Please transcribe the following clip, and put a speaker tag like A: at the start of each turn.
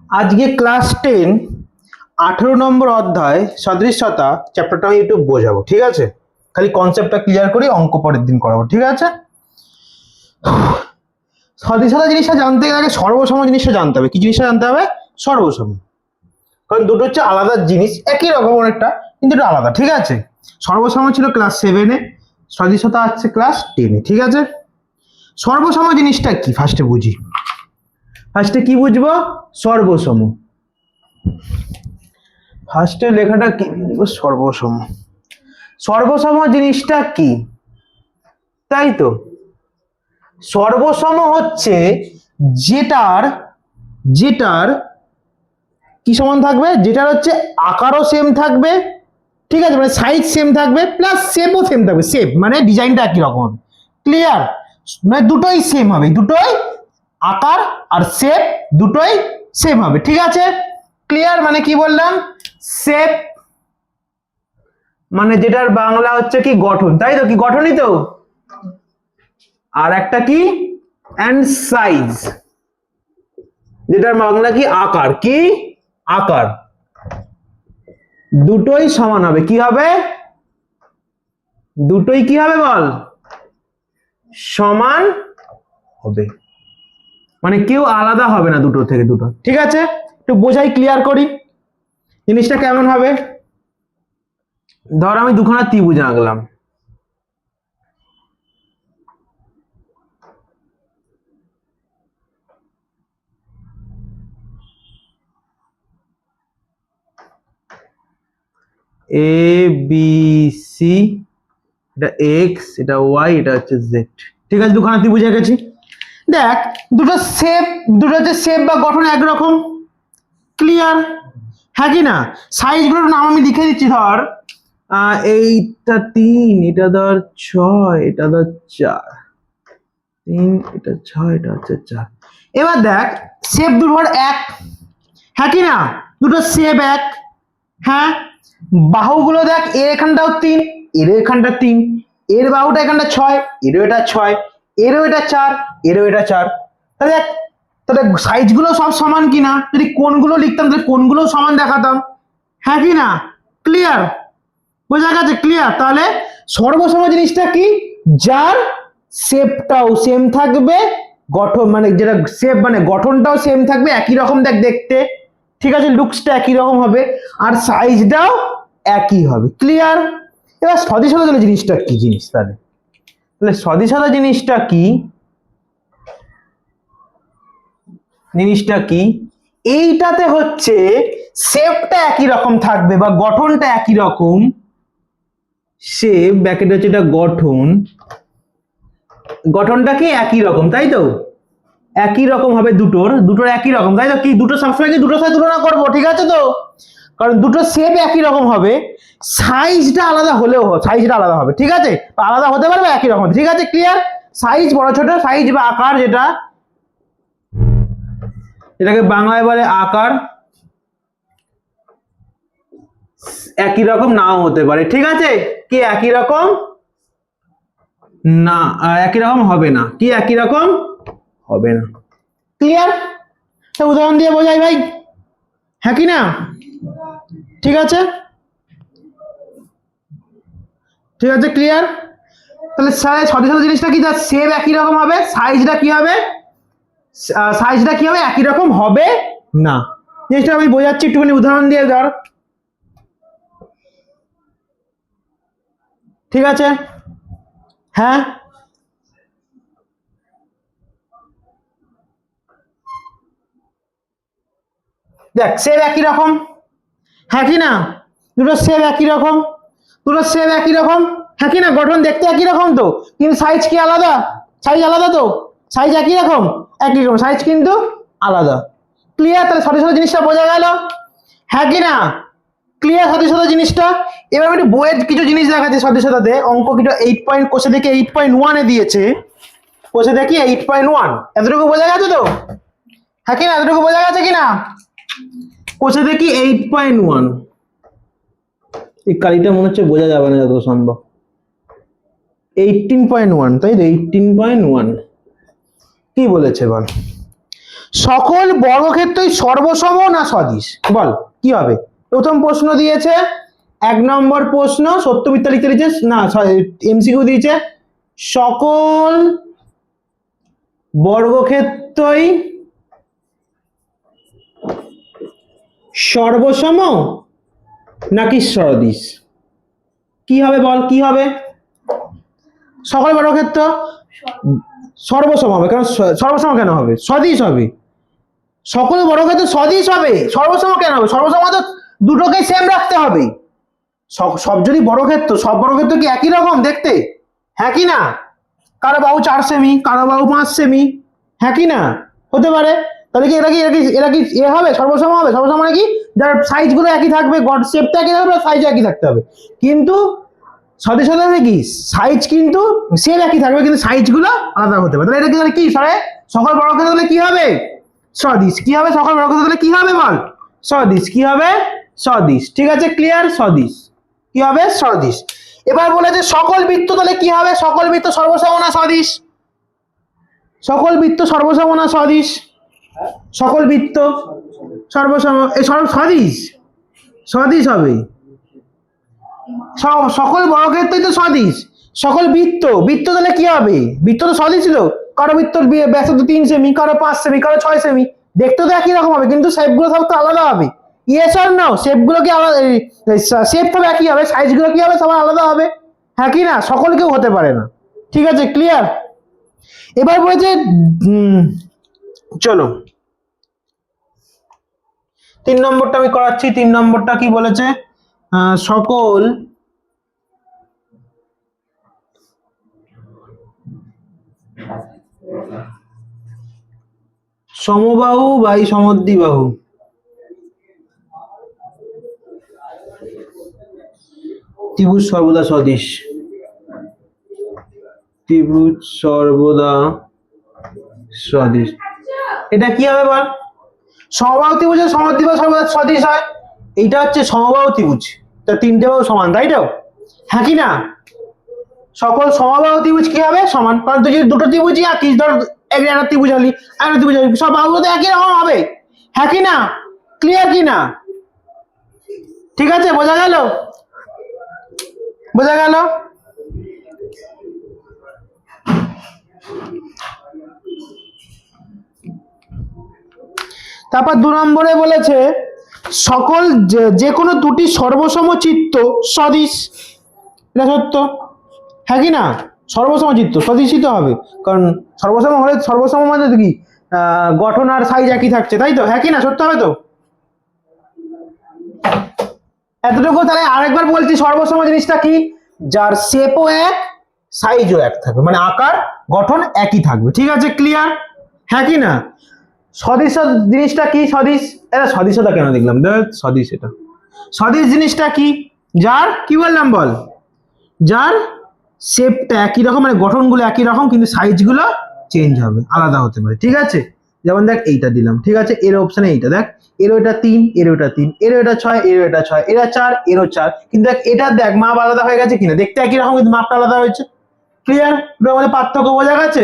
A: আজকে ক্লাস 10 18 নম্বর অধ্যায় সদৃশতা চ্যাপ্টারটা আমি একটু বোঝাবো, ঠিক আছে? খালি কনসেপ্টটা ক্লিয়ার করি, অঙ্ক পরের দিন করাবো, ঠিক আছে? সদৃশতা জিনিসটা জানতে গেলে আগে সর্বসম জিনিসটা জানতে হবে। কি জিনিসটা জানতে হবে? সর্বসম। কারণ দুটো হচ্ছে আলাদা জিনিস, একই রকম অনেকটা, কিন্তু এটা আলাদা, ঠিক আছে? সর্বসম ছিল ক্লাস 7-এ, সদৃশতা আছে ক্লাস 10-এ, ঠিক আছে? সর্বসম জিনিসটা কি ফার্স্টে বুঝি। ফার্স্টে কি বুঝবো? সর্বসম। ফার্স্টে লেখাটা কি? সর্বসম। সর্বসম জিনিসটা কি, তাই তো? সর্বসম হচ্ছে যেটার যেটার কি সমান থাকবে, যেটার হচ্ছে আকারও সেম থাকবে, ঠিক আছে, মানে সাইজ সেম থাকবে, প্লাস শেপও সেম থাকবে। শেপ মানে ডিজাইনটা একই রকম, ক্লিয়ার? মানে দুটোই সেম হবে, দুটোই আকার আর শেপ দুটোই সেম হবে, ঠিক আছে? ক্লিয়ার? মানে কি বললাম? শেপ মানে যেটার বাংলা হচ্ছে কি গঠন, তাই তো? কি গঠনই তো। আর একটা কি? অ্যান্ড সাইজ, যেটার বাংলা কি আকার। কি আকার? দুটোই সমান হবে। কি হবে? দুটোই কি হবে বল? সমান হবে, মানে কেউ আলাদা হবে না দুটো থেকে দুটো, ঠিক আছে? একটু বোঝাই, ক্লিয়ার করি জিনিসটা কেমন হবে। ধর আমি দুখানা ত্রিভুজ আঁকলাম, এ বি সি, এটা এক্স, এটা ওয়াই, এটা হচ্ছে জেড, ঠিক আছে? দুখানা ত্রিভুজ এঁকেছি। দেখ দুটো শেপ, দুটো হচ্ছে শেপ বা গঠন একরকম, ক্লিয়ার? হ্যাঁ কি না? সাইজগুলোর নাম আমি লিখে দিচ্ছি। ধর এইটা 3, এটা ধর 6, এটা ধর 4, 3, এটা 6, এটা হচ্ছে 4। এবার দেখ শেপ দুটোর এক, হ্যাঁ কি না? দুটো শেপ এক, হ্যাঁ। বাহুগুলো দেখ, এর এখানটাও 3, এর এখানটা 3, এর বাহুটা এখানটা 6, এরও এটা 6, এরও এটা 4, এরও এটা 4। তাহলে দেখ, তাহলে সাইজগুলো সব সমান কিনা? যদি কোণগুলো লিখতাম তাহলে কোণগুলো সমান দেখাতাম, হ্যাঁ কি না? ক্লিয়ার? বোঝা গেছে? ক্লিয়ার? তাহলে সর্বসম জিনিসটা কি? যার শেপটাও সেম থাকবে, গঠন মানে যেটা শেপ মানে গঠনটাও সেম থাকবে, একই রকম দেখ দেখতে, ঠিক আছে? লুকসটা একই রকম হবে, আর সাইজটাও একই হবে, ক্লিয়ার? এবার সদিশতা জিনিসটা কি জিনিস? তাহলে সদিশতা জিনিসটা কি? জিনিসটা কি? এইটাতে হচ্ছে শেপটা একই রকম থাকবে বা গঠনটা একই রকম। শেপ ব্যাকেট হচ্ছে এটা গঠন, গঠনটা কি একই রকম, তাই তো? একই রকম হবে দুটোর একই রকম, তাই তো? কি দুটো সবসময় কি দুটোর সাথে তুলনা করবো, ঠিক আছে তো? কারণ দুটো শেপ একই রকম হবে, সাইজটা আলাদা হলেও সাইজটা আলাদা হবে, ঠিক আছে? আলাদা হতে পারবে, একই রকম, ঠিক আছে? ক্লিয়ার? সাইজ বড় ছোট, সাইজ বা আকার, যেটা এটাকে বাংলায় বলে আকার, একই রকম নাও হতে পারে, ঠিক আছে? কি একই রকম না, একই রকম হবে না। কি একই রকম হবে না, ক্লিয়ার? উদাহরণ দিয়ে বোঝাই ভাই, হ্যাঁ কি না? ঠিক আছে, ঠিক আছে, ক্লিয়ার? তাহলে সদৃশতা জিনিসটা কি? তার শেপ একই রকম হবে, সাইজটা কি হবে? সাইজটা কি হবে? একই রকম হবে না। জিনিসটা আমি বোঝাচ্ছি একটুখানি উদাহরণ দিয়ে। ধর, ঠিক আছে, হ্যাঁ দেখ শেপ একই রকম, হ্যাঁ কি না? দুটো শেপ একই রকম, দুটো শেপ একই রকম, হ্যাঁ কি না? গঠন দেখতে একই রকম তো, কিন্তু সাইজ কি আলাদা? সাইজ আলাদা তো? সাইজ একই রকম, একই রকম, সাইজ কিন্তু আলাদা, ক্লিয়ার? তাহলে সদৃশতা জিনিসটা বোঝা গেল, হ্যাঁ কি না? ক্লিয়ার সদৃশতা জিনিসটা? এবার আমি একটু বইয়ের কিছু জিনিস দেখাচ্ছি সদৃশতাতে। অঙ্ক কিছু 8 পয়েন্ট কোষে দেখি 8.1 এ দিয়েছে, কোষে দেখি 8.1, এতটুকু বোঝা গেছে তো? হ্যাঁ কি না? এতটুকু বোঝা গেছে কিনা? কোষে দেখি 8.1, এই কালিটা মনে হচ্ছে বোঝা যাবে না যত সম্ভব। 18.1, তাই তো? 18.1 কি বলেছে বল? সকল বর্গক্ষেত্রই সর্বসম না সদিশ? বল কি হবে? প্রথম প্রশ্ন দিয়েছে, 1 নম্বর প্রশ্ন সত্য মিথ্যা লিখতে দিয়েছে, না এমসিকিউ দিয়েছে সকল বর্গক্ষেত্রই সর্বসম নাকি সদিশ? কি হবে বল, কি হবে? সকল বর্গক্ষেত্র সর্বসম হবে, কারণ সর্বসম কেন হবে? সদিশ হবে। সকল বর্গক্ষেত্র সদিশ হবে, সর্বসম কেন হবে? সর্বসম তো দুটোকে সেম রাখতে হবে। সব যদি বর্গক্ষেত্র, সব বর্গক্ষেত্র কি একই রকম দেখতে? হ্যাঁ কি না? কারো বাহু 4 সেমি, কারো বাহু 5 সেমি, হ্যাঁ কি না? হতে পারে। তাহলে কি এরা কি এ হবে? সর্বসম হবে? সর্বসম মানে কি? যার সাইজ গুলো একই থাকবে, গড শেপটা একই থাকবে, সাইজ একই থাকতে হবে। কিন্তু সদিশ হলে কি সাইজ কিন্তু সেম একই থাকবে, কিন্তু সাইজ গুলো আলাদা হতে পারে। তাহলে এটা কি সরে সকল বর্গক্ষেত্র হলে কি হবে? সদিশ। কি হবে? সকল বর্গক্ষেত্র হলে কি হবে বল? সদিশ। কি হবে? সদিশ। ঠিক আছে, ক্লিয়ার? সদিশ। কি হবে? সদিশ। এবার বলেছে সকল বৃত্ত তাহলে কি হবে? সকল বৃত্ত সর্বসম না সদিশ? সকল বৃত্ত সর্বসম না সদিশ? সকল বৃত্ত সর্বসম, এই সদিশ, সদিশ হবে। সকল বর্গক্ষেত্রই তো সদিশ। সকল বৃত্ত, বৃত্ত তাহলে কি হবে? বৃত্ত তো সদিশ ছিল। কারো বৃত্তর ব্যাসার্ধ 3 সেমি, কারো 5 সেমি, কারো 6 সেমি, দেখতে তো একই রকম হবে, কিন্তু শেপ গুলো সব তো আলাদা হবে। Yes or no? শেপ গুলো কি আলাদা? শেপ তো একই হবে, সাইজ গুলো কি হবে? সবার আলাদা হবে, হ্যাঁ কি না? সকল কেউ হতে পারে না। ঠিক আছে, ক্লিয়ার? এবার বলেছে চলো 3 নম্বরটা আমি করাচ্ছি। 3 নম্বরটা কি বলেছে? সকল সমবাহু বাই সমদ্বিবাহু ত্রিভুজ সর্বদা সদিশ। ত্রিভুজ সর্বদা সদিশ। এটা কি হবে বল? সমবাহু ত্রিভুজের সমদ্বিবাহু সর্বদা সদিশ হয়। এইটা হচ্ছে সমবাহু ত্রিভুজ, তা 3টে বাহু সমান, তাই তো? হ্যাঁ কি না? সকল সমবাহু ত্রিভুজ কি হবে? সমান। কারণ তুই যদি দুটো ত্রিভুজই আঁকিস, ধর একটা ত্রিভুজ হলি, একটা ত্রিভুজ হলি, সব বাহুগুলো তো একই রকম হবে, হ্যাঁ কি না? ক্লিয়ার কি না? ঠিক আছে, বোঝা গেল? বোঝা গেল? তারপর 2 নম্বরে বলেছে সকল যে কোনো দুটি সর্বসম চিত্ত সদিশ। এটা সত্য, হ্যাঁ কি না? সর্বসম চিত্ত সদিশই তো হবে, কারণ সর্বসম হলে, সর্বসম মানে কি গঠন আর সাইজ একই থাকছে, তাই তো? হ্যাঁ কি না? সত্য হবে তো? এতটুকু। তাহলে আরেকবার বলছি, সর্বসম জিনিসটা কি? যার শেপও এক, সাইজও এক থাকবে, মানে আকার গঠন একই থাকবে। ঠিক আছে, ক্লিয়ার? হ্যাঁ কি না? সদিশ জিনিসটা কি? সদিশ, এটা সদিশটা কেন দেখলাম? সদিশ, এটা সদিশ জিনিসটা কি? যার কি বললাম বল? যার শেপটা একই রকম, মানে গঠনগুলো একই রকম, কিন্তু সাইজগুলো চেঞ্জ হবে, আলাদা হতে পারে। ঠিক আছে, যেমন দেখ এইটা দিলাম, ঠিক আছে, এর অপশনে এইটা দেখ, এরও এটা 3, এরও এটা 3, এরও এটা 6, এরও এটা 6, এরা 4, এরও 4, কিন্তু দেখ এটা দেখ মাপ আলাদা হয়ে গেছে কিনা? দেখতে একই রকম, কিন্তু মাপটা আলাদা হয়েছে। ক্লিয়ার? পুরো আমাদের পার্থক্য বোঝা গেছে?